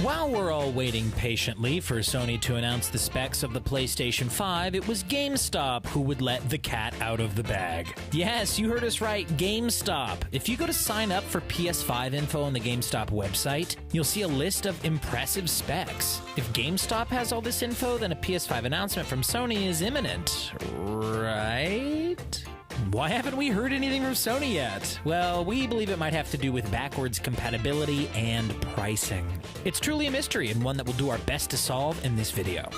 While we're all waiting patiently for Sony to announce the specs of the PlayStation 5, it was GameStop who would let the cat out of the bag. Yes, you heard us right, GameStop. If you go to sign up for PS5 info on the GameStop website, you'll see a list of impressive specs. If GameStop has all this info, then a PS5 announcement from Sony is imminent, right? Why haven't we heard anything from Sony yet? Well, we believe it might have to do with backwards compatibility and pricing. It's truly a mystery and one that we'll do our best to solve in this video.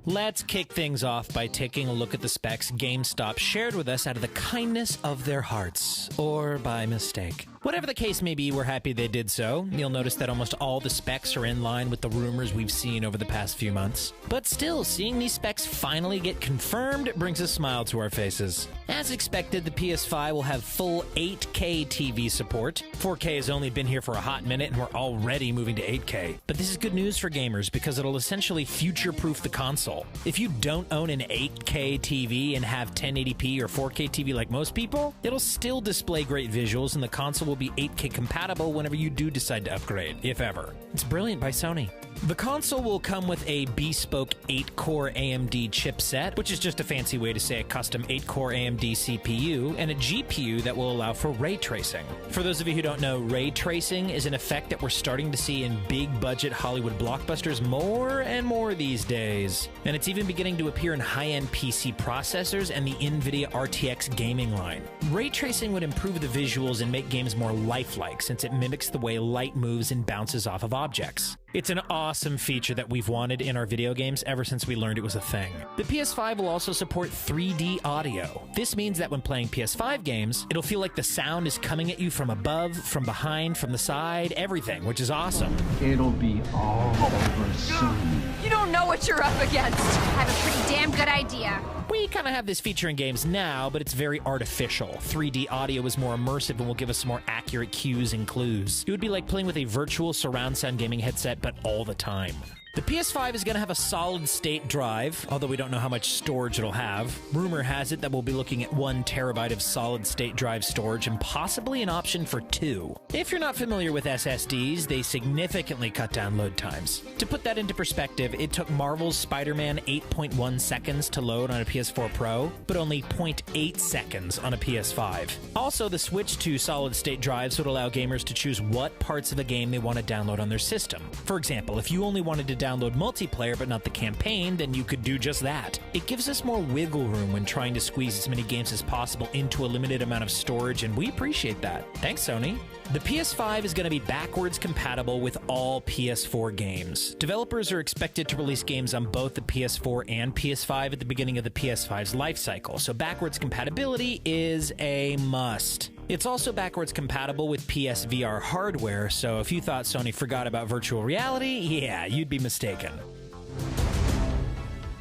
Let's kick things off by taking a look at the specs GameStop shared with us out of the kindness of their hearts, or by mistake. Whatever the case may be, we're happy they did so. You'll notice that almost all the specs are in line with the rumors we've seen over the past few months. But still, seeing these specs finally get confirmed brings a smile to our faces. As expected, the PS5 will have full 8K TV support. 4K has only been here for a hot minute and we're already moving to 8K. But this is good news for gamers because it'll essentially future-proof the console. If you don't own an 8K TV and have 1080p or 4K TV like most people, it'll still display great visuals and the console will be 8K compatible whenever you do decide to upgrade, if ever. It's brilliant by Sony. The console will come with a bespoke 8-core AMD chipset, which is just a fancy way to say a custom 8-core AMD CPU, and a GPU that will allow for ray tracing. For those of you who don't know, ray tracing is an effect that we're starting to see in big-budget Hollywood blockbusters more and more these days. And it's even beginning to appear in high-end PC processors and the NVIDIA RTX gaming line. Ray tracing would improve the visuals and make games more lifelike, since it mimics the way light moves and bounces off of objects. It's an awesome feature that we've wanted in our video games ever since we learned it was a thing. The PS5 will also support 3D audio. This means that when playing PS5 games, it'll feel like the sound is coming at you from above, from behind, from the side, everything, which is awesome. It'll be all over soon. You don't know what you're up against. I have a pretty damn good idea. We kind of have this feature in games now, but it's very artificial. 3D audio is more immersive and will give us some more accurate cues and clues. It would be like playing with a virtual surround sound gaming headset, but all the time. The PS5 is going to have a solid-state drive, although we don't know how much storage it'll have. Rumor has it that we'll be looking at 1 terabyte of solid-state drive storage and possibly an option for 2. If you're not familiar with SSDs, they significantly cut down load times. To put that into perspective, it took Marvel's Spider-Man 8.1 seconds to load on a PS4 Pro, but only 0.8 seconds on a PS5. Also, the switch to solid-state drives would allow gamers to choose what parts of a game they want to download on their system. For example, if you only wanted to download multiplayer but not the campaign, then you could do just that. It gives us more wiggle room when trying to squeeze as many games as possible into a limited amount of storage, and we appreciate that. Thanks, Sony. The PS5 is going to be backwards compatible with all PS4 games. Developers are expected to release games on both the PS4 and PS5 at the beginning of the PS5's life cycle, so backwards compatibility is a must. It's also backwards compatible with PSVR hardware, so if you thought Sony forgot about virtual reality, yeah, you'd be mistaken.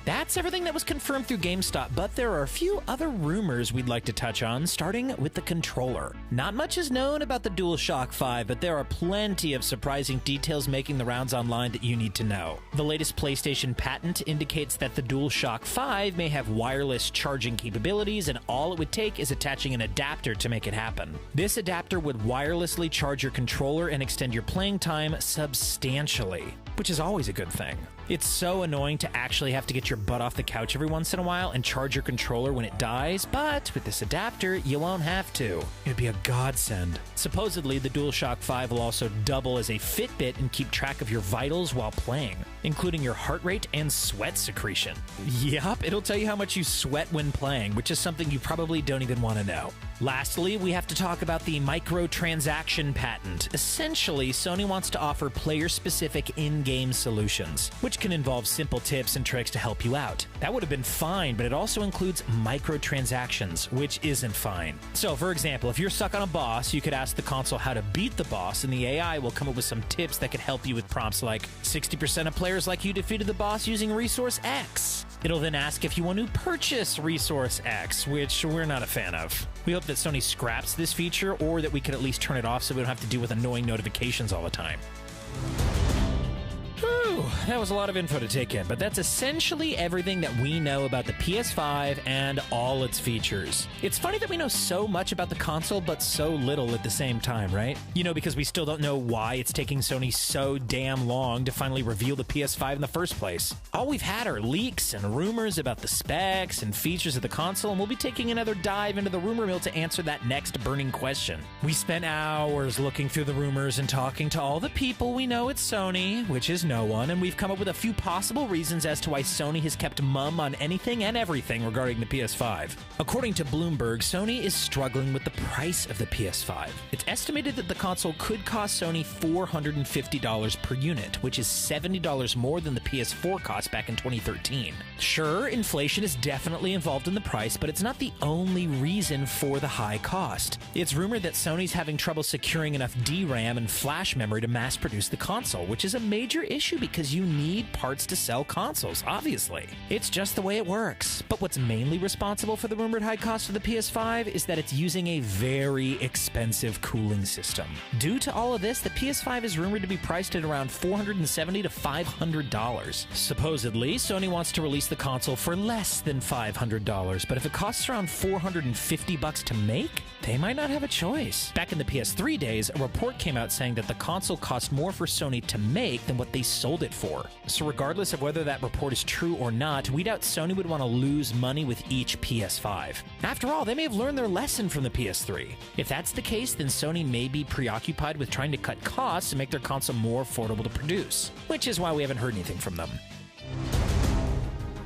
That's everything that was confirmed through GameStop, but there are a few other rumors we'd like to touch on, starting with the controller. Not much is known about the DualShock 5, but there are plenty of surprising details making the rounds online that you need to know. The latest PlayStation patent indicates that the DualShock 5 may have wireless charging capabilities, and all it would take is attaching an adapter to make it happen. This adapter would wirelessly charge your controller and extend your playing time substantially, which is always a good thing. It's so annoying to actually have to get your butt off the couch every once in a while and charge your controller when it dies, but with this adapter, you won't have to. It'd be a godsend. Supposedly, the DualShock 5 will also double as a Fitbit and keep track of your vitals while playing, including your heart rate and sweat secretion. Yup, it'll tell you how much you sweat when playing, which is something you probably don't even want to know. Lastly, we have to talk about the microtransaction patent. Essentially, Sony wants to offer player-specific in-game solutions, which can involve simple tips and tricks to help you out. That would have been fine, but it also includes microtransactions, which isn't fine. So, for example, if you're stuck on a boss, you could ask the console how to beat the boss, and the AI will come up with some tips that could help you with prompts like, 60% of players like you defeated the boss using resource X. It'll then ask if you want to purchase resource X, which we're not a fan of. We hope that Sony scraps this feature, or that we could at least turn it off so we don't have to deal with annoying notifications all the time. Whew, that was a lot of info to take in, but that's essentially everything that we know about the PS5 and all its features. It's funny that we know so much about the console, but so little at the same time, right? You know, because we still don't know why it's taking Sony so damn long to finally reveal the PS5 in the first place. All we've had are leaks and rumors about the specs and features of the console, and we'll be taking another dive into the rumor mill to answer that next burning question. We spent hours looking through the rumors and talking to all the people we know at Sony, which is no one, and we've come up with a few possible reasons as to why Sony has kept mum on anything and everything regarding the PS5. According to Bloomberg, Sony is struggling with the price of the PS5. It's estimated that the console could cost Sony $450 per unit, which is $70 more than the PS4 cost back in 2013. Sure, inflation is definitely involved in the price, but it's not the only reason for the high cost. It's rumored that Sony's having trouble securing enough DRAM and flash memory to mass produce the console, which is a major issue because you need parts to sell consoles, obviously. It's just the way it works. But what's mainly responsible for the rumored high cost of the PS5 is that it's using a very expensive cooling system. Due to all of this, the PS5 is rumored to be priced at around $470 to $500. Supposedly, Sony wants to release the console for less than $500, but if it costs around $450 to make, they might not have a choice. Back in the PS3 days, a report came out saying that the console cost more for Sony to make than what they sold it for. So regardless of whether that report is true or not, we doubt Sony would want to lose money with each PS5. After all, they may have learned their lesson from the PS3. If that's the case, then Sony may be preoccupied with trying to cut costs and make their console more affordable to produce, which is why we haven't heard anything from them.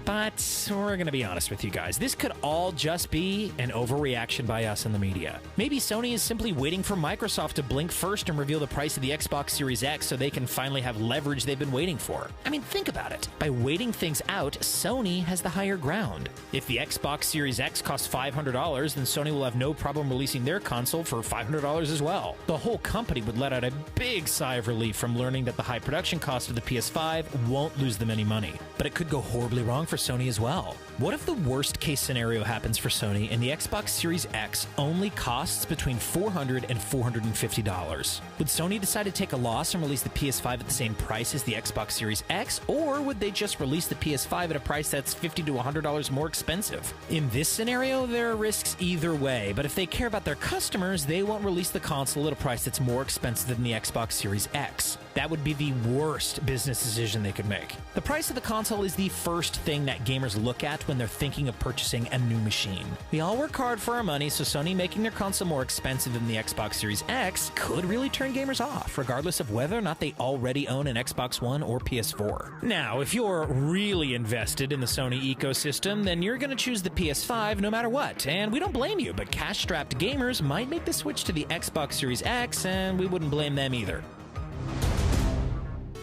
But we're going to be honest with you guys. This could all just be an overreaction by us in the media. Maybe Sony is simply waiting for Microsoft to blink first and reveal the price of the Xbox Series X so they can finally have leverage they've been waiting for. I mean, think about it. By waiting things out, Sony has the higher ground. If the Xbox Series X costs $500, then Sony will have no problem releasing their console for $500 as well. The whole company would let out a big sigh of relief from learning that the high production cost of the PS5 won't lose them any money. But it could go horribly wrong for Sony as well. What if the worst case scenario happens for Sony and the Xbox Series X only costs between $400 and $450? Would Sony decide to take a loss and release the PS5 at the same price as the Xbox Series X, or would they just release the PS5 at a price that's $50 to $100 more expensive? In this scenario, there are risks either way, but if they care about their customers, they won't release the console at a price that's more expensive than the Xbox Series X. That would be the worst business decision they could make. The price of the console is the first thing that gamers look at when they're thinking of purchasing a new machine. We all work hard for our money, so Sony making their console more expensive than the Xbox Series X could really turn gamers off, regardless of whether or not they already own an Xbox One or PS4. Now, if you're really invested in the Sony ecosystem, then you're going to choose the PS5 no matter what, and we don't blame you, but cash-strapped gamers might make the switch to the Xbox Series X, and we wouldn't blame them either.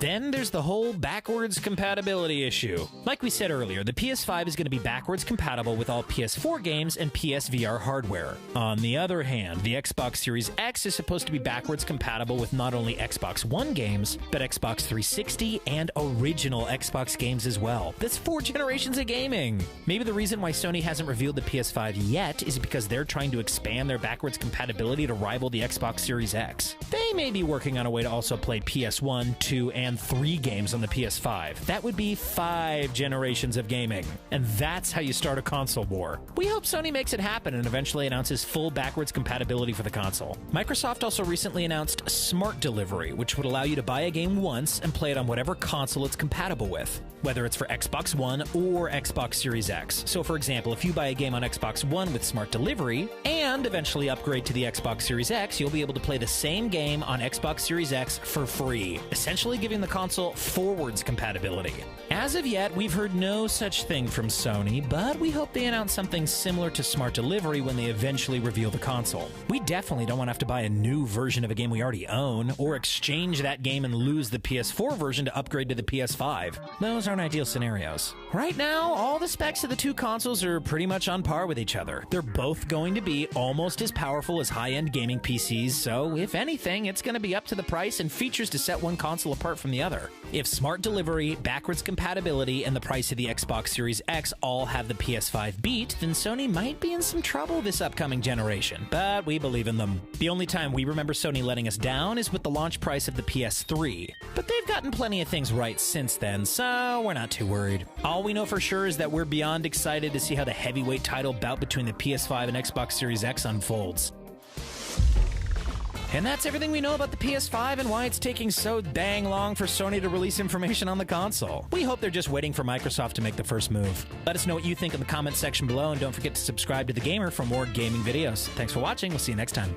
Then there's the whole backwards compatibility issue. Like we said earlier, the PS5 is going to be backwards compatible with all PS4 games and PSVR hardware. On the other hand, the Xbox Series X is supposed to be backwards compatible with not only Xbox One games, but Xbox 360 and original Xbox games as well. That's 4 generations of gaming! Maybe the reason why Sony hasn't revealed the PS5 yet is because they're trying to expand their backwards compatibility to rival the Xbox Series X. They may be working on a way to also play PS1, 2, and 3 games on the PS5. That would be 5 generations of gaming. And that's how you start a console war. We hope Sony makes it happen and eventually announces full backwards compatibility for the console. Microsoft also recently announced Smart Delivery, which would allow you to buy a game once and play it on whatever console it's compatible with, whether it's for Xbox One or Xbox Series X. So for example, if you buy a game on Xbox One with Smart Delivery and eventually upgrade to the Xbox Series X, you'll be able to play the same game on Xbox Series X for free, essentially giving the console forwards compatibility. As of yet, we've heard no such thing from Sony, but we hope they announce something similar to Smart Delivery when they eventually reveal the console. We definitely don't want to have to buy a new version of a game we already own, or exchange that game and lose the PS4 version to upgrade to the PS5. Those aren't ideal scenarios. Right now, all the specs of the two consoles are pretty much on par with each other. They're both going to be almost as powerful as high-end gaming PCs, so if anything, it's going to be up to the price and features to set one console apart from the other. If Smart Delivery, backwards compatibility, compatibility and the price of the Xbox Series X all have the PS5 beat, then Sony might be in some trouble this upcoming generation, but we believe in them. The only time we remember Sony letting us down is with the launch price of the PS3, but they've gotten plenty of things right since then, so we're not too worried. All we know for sure is that we're beyond excited to see how the heavyweight title bout between the PS5 and Xbox Series X unfolds. And that's everything we know about the PS5 and why it's taking so dang long for Sony to release information on the console. We hope they're just waiting for Microsoft to make the first move. Let us know what you think in the comments section below, and don't forget to subscribe to The Gamer for more gaming videos. Thanks for watching. We'll see you next time.